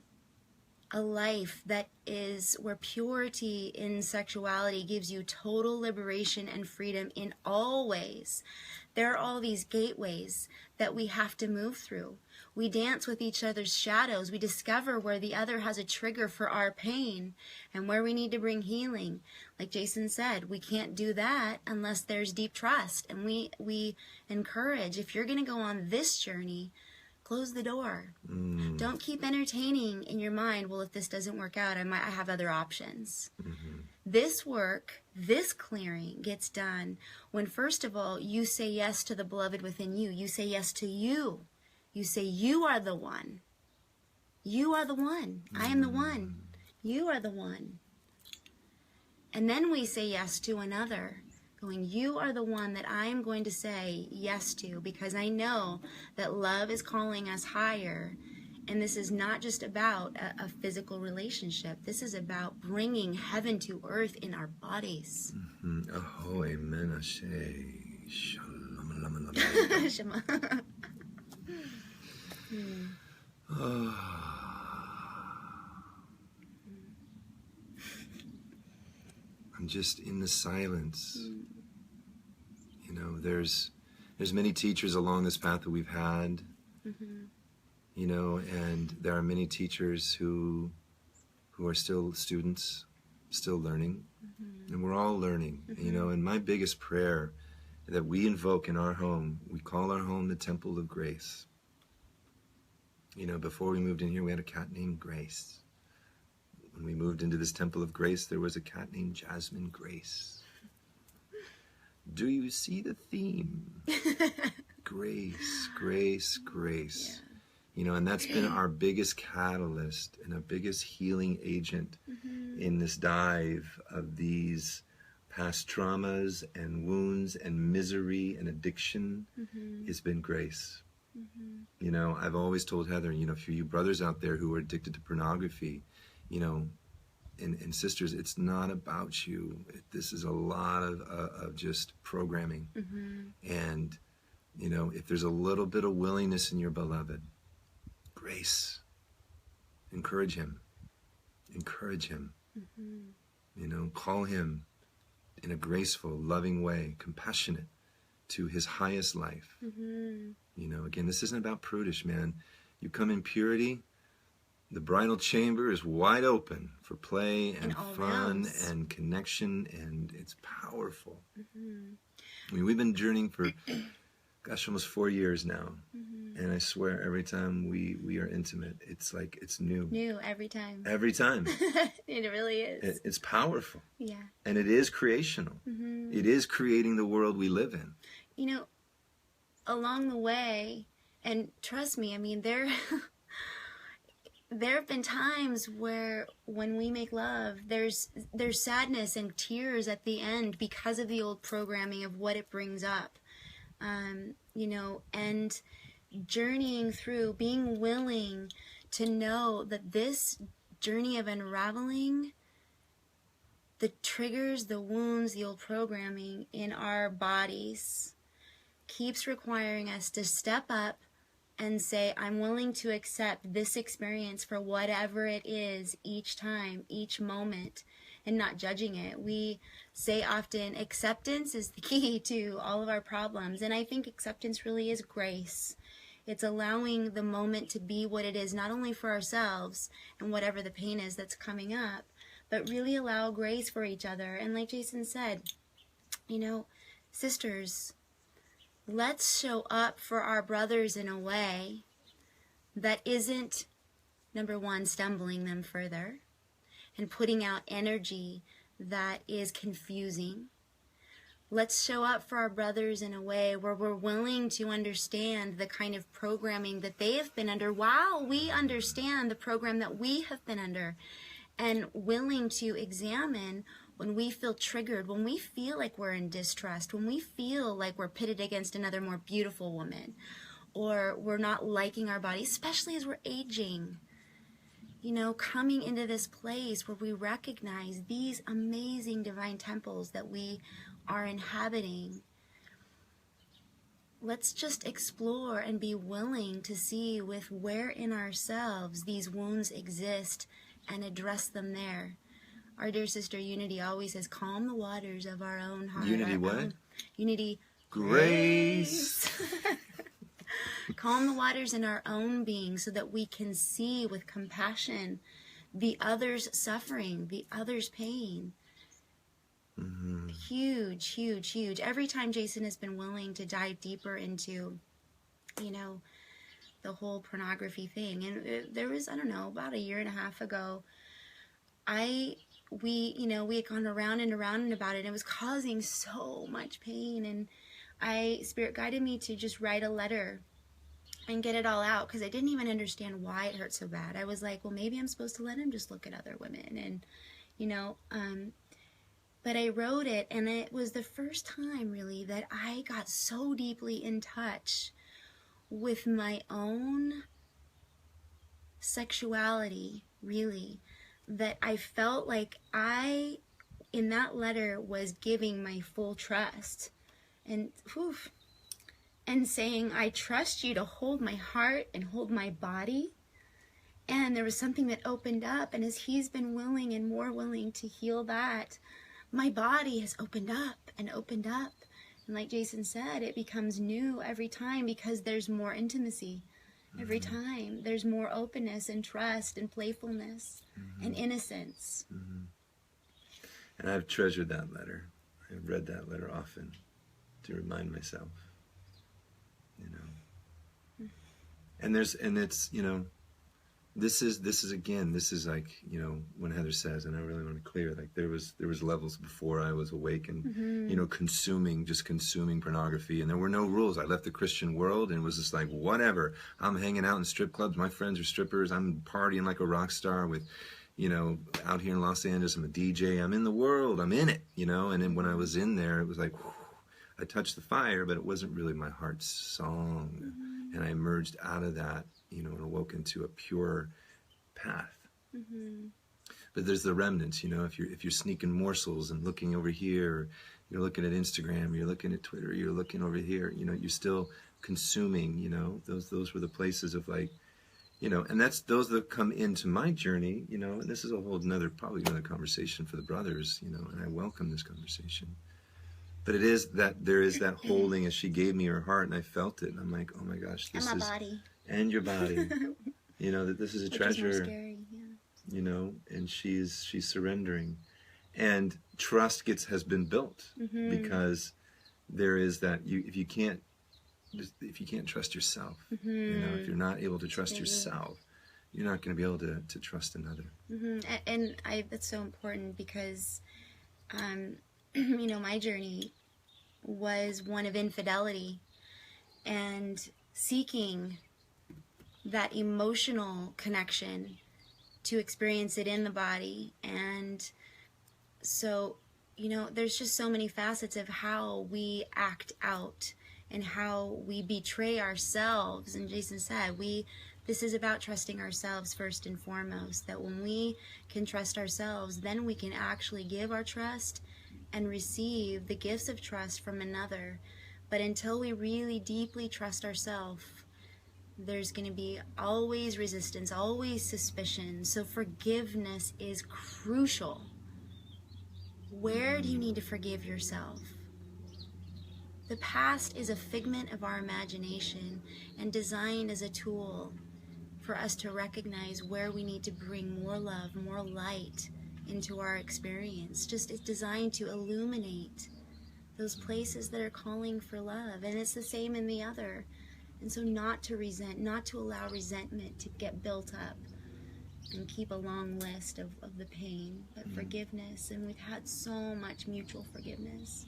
a life that is where purity in sexuality gives you total liberation and freedom in all ways, there are all these gateways that we have to move through. We dance with each other's shadows. We discover where the other has a trigger for our pain and where we need to bring healing. Like Jason said, we can't do that unless there's deep trust. And we encourage, if you're going to go on this journey, close the door. Don't keep entertaining in your mind, well, if this doesn't work out, I have other options. Mm-hmm. This work, this clearing gets done when, first of all, you say yes to the beloved within you. You say yes to you. You say, you are the one. You are the one. I am the one. You are the one. And then we say yes to another, going, you are the one that I am going to say yes to, because I know that love is calling us higher. And this is not just about a physical relationship. This is about bringing heaven to earth in our bodies. Mm-hmm. Oh, amen. Ashe. Shalom. Shema. I'm just in the silence. There's many teachers along this path that we've had. Mm-hmm. And there are many teachers who are still students, still learning. Mm-hmm. And we're all learning. Mm-hmm. And my biggest prayer that we invoke in our home, we call our home the Temple of Grace. Before we moved in here, we had a cat named Grace. When we moved into this Temple of Grace, there was a cat named Jasmine Grace. Do you see the theme? Grace, grace, grace. Yeah. And that's been our biggest catalyst and our biggest healing agent in this dive of these past traumas and wounds and misery and addiction. It's been grace. I've always told Heather, for you brothers out there who are addicted to pornography, and sisters, it's not about you. This is a lot of just programming. And, if there's a little bit of willingness in your beloved, grace, encourage him. Encourage him. Call him in a graceful, loving way, compassionate to his highest life. Again, this isn't about prudish, man. You come in purity, the bridal chamber is wide open for play and fun and connection, and it's powerful. I mean, we've been journeying for, almost 4 years now. And I swear every time we are intimate, it's like it's new. New every time. Every time. It really is. It's powerful. Yeah. And it is creational. It is creating the world we live in. Along the way, and trust me, I mean, there have been times where when we make love, there's sadness and tears at the end because of the old programming of what it brings up. And journeying through, being willing to know that this journey of unraveling the triggers, the wounds, the old programming in our bodies keeps requiring us to step up and say, I'm willing to accept this experience for whatever it is each time, each moment, and not judging it. We say often acceptance is the key to all of our problems, and I think acceptance really is grace. It's allowing the moment to be what it is, not only for ourselves and whatever the pain is that's coming up, but really allow grace for each other. And like Jason said, you know, sisters, let's show up for our brothers in a way that isn't, number one, stumbling them further and putting out energy that is confusing. Let's show up for our brothers in a way where we're willing to understand the kind of programming that they have been under while we understand the program that we have been under, and willing to examine when we feel triggered, when we feel like we're in distrust, when we feel like we're pitted against another more beautiful woman, or we're not liking our body, especially as we're aging. You know, coming into this place where we recognize these amazing divine temples that we are inhabiting. Let's just explore and be willing to see with where in ourselves these wounds exist and address them there. Our dear sister Unity always says, calm the waters of our own heart. Unity what? Unity Grace. Calm the waters in our own being so that we can see with compassion the other's suffering, the other's pain. Mm-hmm. Huge, huge, huge. Every time Jason has been willing to dive deeper into, you know, the whole pornography thing. And there was, I don't know, about a year and a half ago, we had gone around and around and about it, and it was causing so much pain. And Spirit guided me to just write a letter and get it all out, because I didn't even understand why it hurt so bad. I was like, well, maybe I'm supposed to let him just look at other women. And, you know, but I wrote it, and it was the first time, really, that I got so deeply in touch with my own sexuality, really, that I felt like I, in that letter, was giving my full trust. And saying, I trust you to hold my heart and hold my body. And there was something that opened up, and as he's been willing and more willing to heal that, my body has opened up and opened up. And like Jason said, it becomes new every time, because there's more intimacy. Every time there's more openness and trust and playfulness and innocence. And I've treasured that letter. I've read that letter often to remind myself, you know. And it's, you know, this is like, you know, when Heather says, and I really want to clear, like there was levels before I was awake and, you know, consuming pornography, and there were no rules. I left the Christian world and was just like, whatever, I'm hanging out in strip clubs, my friends are strippers, I'm partying like a rock star with, you know, out here in Los Angeles, I'm a DJ, I'm in the world, I'm in it, you know. And then when I was in there, it was like, whew, I touched the fire, but it wasn't really my heart's song. And I emerged out of that, you know, and awoke into a pure path. But there's the remnants, you know, if you're sneaking morsels and looking over here, you're looking at Instagram, you're looking at Twitter, you're looking over here, you know, you're still consuming, you know. Those were the places of, like, you know, and that's those that come into my journey, you know. And this is a whole probably another conversation for the brothers, you know, and I welcome this conversation. But it is that there is that holding, as she gave me her heart, and I felt it, and I'm like, oh my gosh, this and is my body. And your body, you know, that this is a treasure. Which is more scary, yeah. You know, and she's surrendering, and trust has been built because there is that if you can't trust yourself, you know, if you're not able to trust yourself, you're not going to be able to trust another. And that's so important, because you know, my journey was one of infidelity and seeking that emotional connection to experience it in the body. And so, you know, there's just so many facets of how we act out and how we betray ourselves. And Jason said, this is about trusting ourselves first and foremost, that when we can trust ourselves, then we can actually give our trust and receive the gifts of trust from another. But until we really deeply trust ourselves, there's going to be always resistance, always suspicion. So forgiveness is crucial. Where do you need to forgive yourself? The past is a figment of our imagination and designed as a tool for us to recognize where we need to bring more love, more light into our experience. Just it's designed to illuminate those places that are calling for love. And it's the same in the other. And so not to resent, not to allow resentment to get built up and keep a long list of the pain, but forgiveness. And we've had so much mutual forgiveness.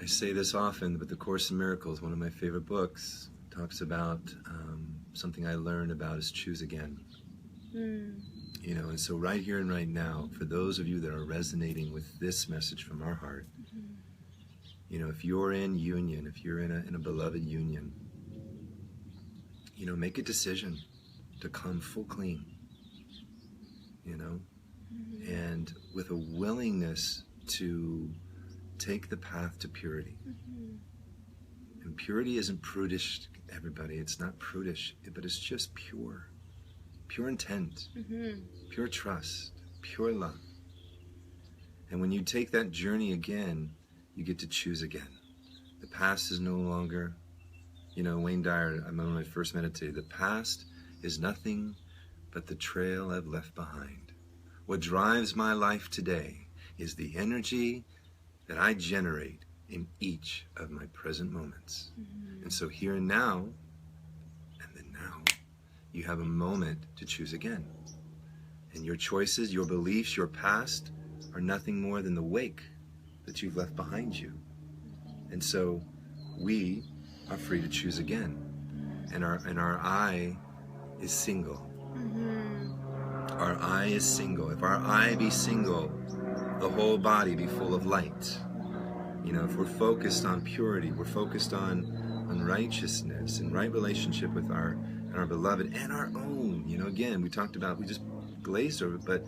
I say this often, but The Course in Miracles, one of my favorite books, talks about something I learned about is choose again. You know, and so right here and right now, for those of you that are resonating with this message from our heart, you know, if you're in union, if you're in a beloved union, you know, make a decision to come full clean, you know, and with a willingness to take the path to purity. And purity isn't prudish, everybody. It's not prudish, but it's just pure. Pure intent, pure trust, pure love. And when you take that journey again, you get to choose again. The past is no longer, you know, Wayne Dyer, I remember when I first meditated, the past is nothing but the trail I've left behind. What drives my life today is the energy that I generate in each of my present moments. And so here and now, and then now, you have a moment to choose again. And your choices, your beliefs, your past are nothing more than the wake that you've left behind you. And so we are free to choose again. And our eye is single. Our eye is single. If our eye be single, the whole body be full of light. You know, if we're focused on purity, we're focused on righteousness and right relationship with our beloved and our own. You know, again, we just glazed over it, but,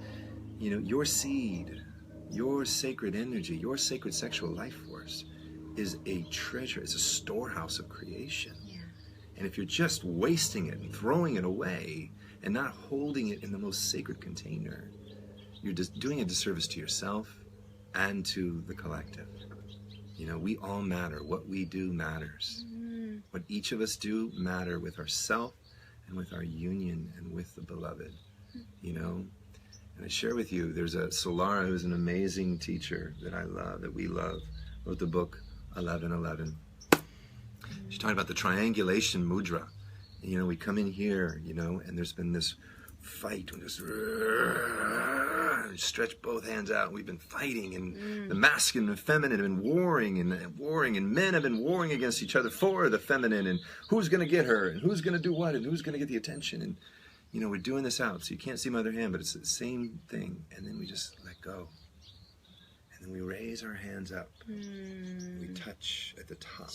you know, your seed, your sacred energy, your sacred sexual life force is a treasure. It's a storehouse of creation. And if you're just wasting it and throwing it away and not holding it in the most sacred container, you're just doing a disservice to yourself and to the collective. You know, we all matter. What we do matters. What each of us do matter with ourself and with our union and with the beloved. You know, and I share with you, there's a Solara who's an amazing teacher that I love, that we love, wrote the book 1111. She talked about the triangulation mudra. You know, we come in here, you know, and there's been this fight, and just stretch both hands out. We've been fighting, and the masculine and feminine have been warring, and men have been warring against each other for the feminine, and who's going to get her, and who's going to do what, and who's going to get the attention. And, you know, we're doing this out, so you can't see my other hand, but it's the same thing. And then we just let go. And then we raise our hands up. We touch at the top.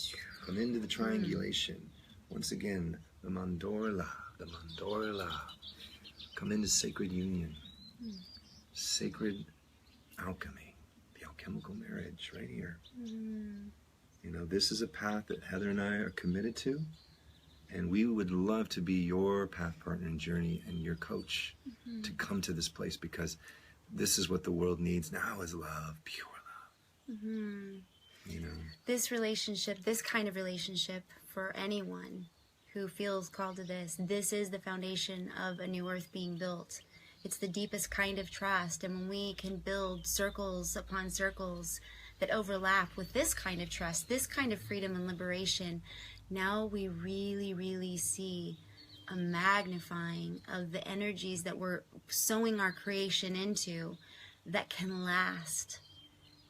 Come into the triangulation. Once again, the mandorla. Come into sacred union. Sacred alchemy. The alchemical marriage right here. You know, this is a path that Heather and I are committed to. And we would love to be your path partner in journey and your coach to come to this place, because this is what the world needs now, is love, pure love. You know, This relationship, this kind of relationship, for anyone who feels called to this is the foundation of a new earth being built. It's the deepest kind of trust. And when we can build circles upon circles that overlap with this kind of trust, this kind of freedom and liberation, now we really, really see a magnifying of the energies that we're sowing our creation into that can last.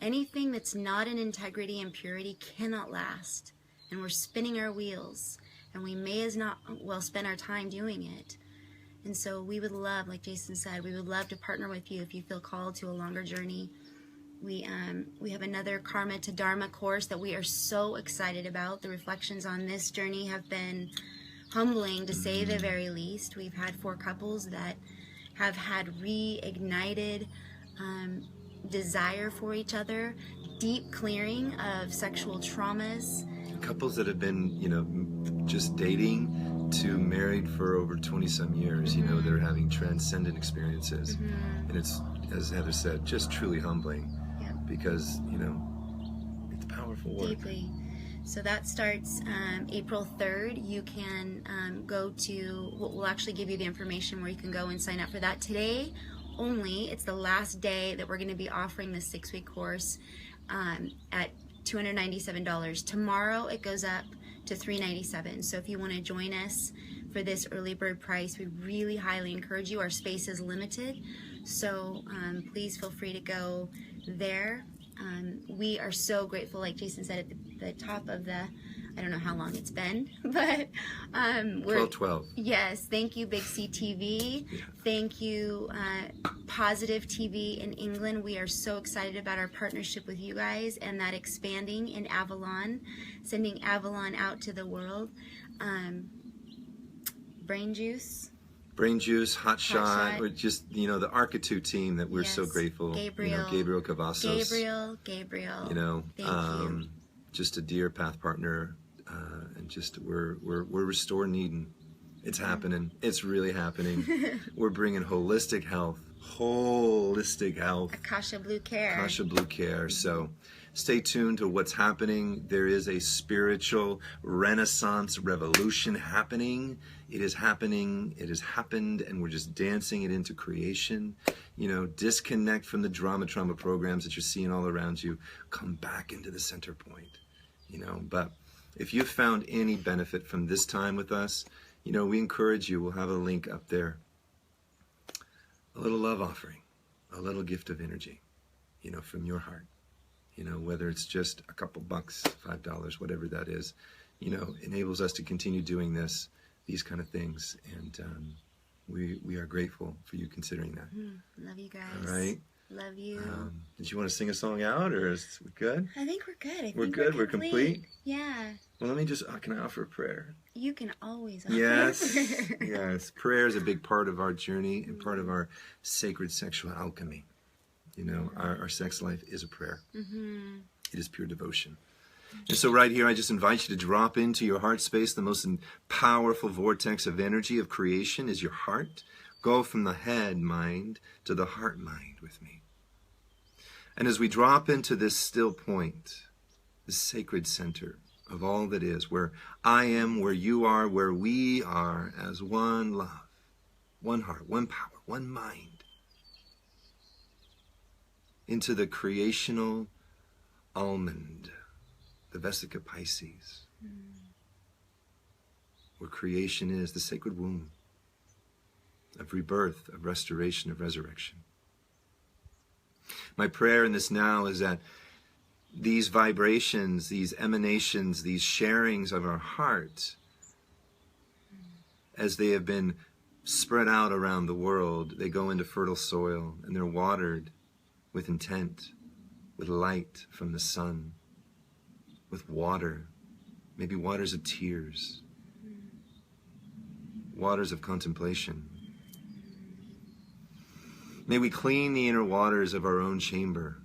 Anything that's not in integrity and purity cannot last. And we're spinning our wheels, and we may as not well spend our time doing it. And so we would love, like Jason said, we would love to partner with you if you feel called to a longer journey. We have another Karma to Dharma course that we are so excited about. The reflections on this journey have been humbling, to say the very least. We've had 4 couples that have had reignited desire for each other, deep clearing of sexual traumas. Couples that have been, just dating to married for over 20 some years, they're having transcendent experiences. And it's, as Heather said, just truly humbling. Yep. Because, it's powerful work. Deeply. So that starts April 3rd. You can go to, we'll actually give you the information where you can go and sign up for that. Today only, it's the last day that we're going to be offering this 6-week course at $297. Tomorrow it goes up to $397. So if you want to join us for this early bird price, we really highly encourage you. Our space is limited, so please feel free to go there. We are so grateful, like Jason said at the top of the, I don't know how long it's been, but we're 12. Yes, thank you, Big C TV. Yeah. Thank you, Positive TV in England. We are so excited about our partnership with you guys and that expanding in Avalon, sending Avalon out to the world. Brain Juice. Hot Shot. We're just, the Architect team that we're so grateful. Gabriel Cavazos. Gabriel. Thank you. Just a dear path partner, and just we're restoring Eden. It's happening. It's really happening. We're bringing holistic health. Akasha Blue Care. So stay tuned to what's happening. There is a spiritual renaissance revolution happening. It is happening. It has happened, and we're just dancing it into creation. Disconnect from the trauma programs that you're seeing all around you. Come back into the center point. But if you've found any benefit from this time with us, we encourage you. We'll have a link up there. A little love offering, a little gift of energy, from your heart. Whether it's just a couple bucks, $5, whatever that is, enables us to continue doing these kind of things. And we are grateful for you considering that. Love you guys. All right. Love you. Did you want to sing a song out, or is we good? I think we're good. We're good. We're complete. Yeah. Well, let me just, can I offer a prayer? You can always offer Yes. a prayer. Yes. Prayer is a big part of our journey and part of our sacred sexual alchemy. Our sex life is a prayer. Mm-hmm. It is pure devotion. And so right here, I just invite you to drop into your heart space. The most powerful vortex of energy of creation is your heart. Go from the head mind to the heart mind with me. And as we drop into this still point, the sacred center of all that is, where I am, where you are, where we are as one love, one heart, one power, one mind, into the creational almond, the Vesica Pisces, where creation is the sacred womb of rebirth, of restoration, of resurrection. My prayer in this now is that these vibrations, these emanations, these sharings of our heart, as they have been spread out around the world, they go into fertile soil and they're watered with intent, with light from the sun, with water, maybe waters of tears, waters of contemplation. May we clean the inner waters of our own chamber,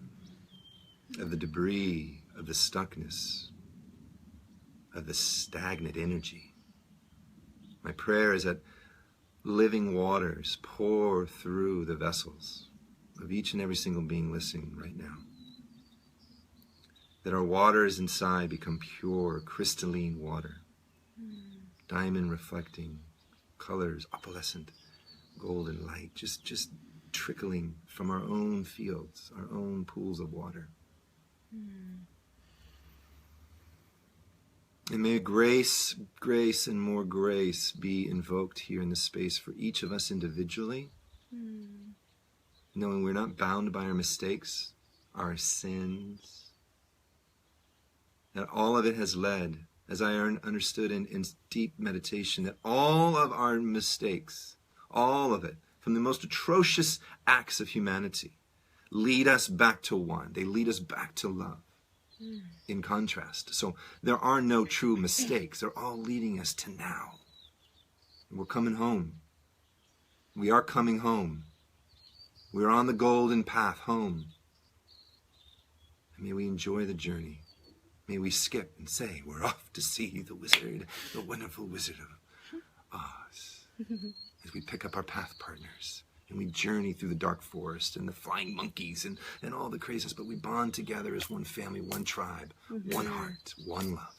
of the debris, of the stuckness, of the stagnant energy. My prayer is that living waters pour through the vessels of each and every single being listening right now. That our waters inside become pure, crystalline water, diamond reflecting colors, opalescent, golden light, just trickling from our own fields, our own pools of water. And may grace, and more grace be invoked here in this space for each of us individually, knowing we're not bound by our mistakes, our sins, that all of it has led, as I understood in deep meditation, that all of our mistakes, all of it, from the most atrocious acts of humanity, lead us back to one. They lead us back to love, in contrast. So there are no true mistakes. They're all leading us to now. We're coming home. We are coming home. We're on the golden path home. May we enjoy the journey. May we skip and say, we're off to see the wizard, the wonderful Wizard of Oz. As we pick up our path partners and we journey through the dark forest and the flying monkeys and all the craziness, but we bond together as one family, one tribe, one heart, one love.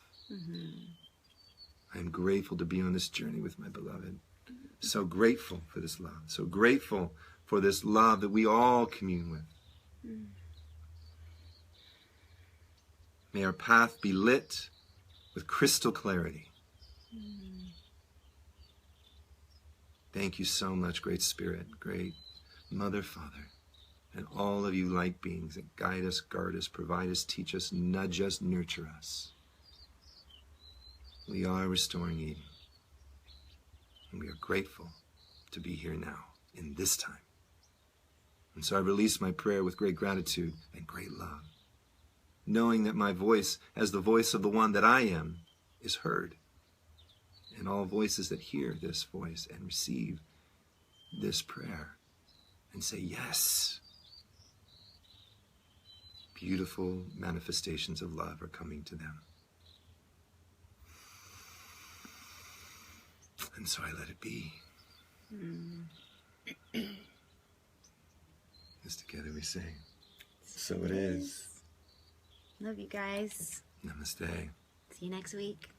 I am grateful to be on this journey with my beloved. So grateful for this love. So grateful for this love that we all commune with. May our path be lit with crystal clarity. Thank you so much, Great Spirit, great Mother, Father, and all of you light beings that guide us, guard us, provide us, teach us, nudge us, nurture us. We are restoring Eden, and we are grateful to be here now, in this time. And so I release my prayer with great gratitude and great love, knowing that my voice, as the voice of the one that I am, is heard. And all voices that hear this voice and receive this prayer and say yes, beautiful manifestations of love are coming to them. And so I let it be. As together we say, so it is. Love you guys. Namaste. See you next week.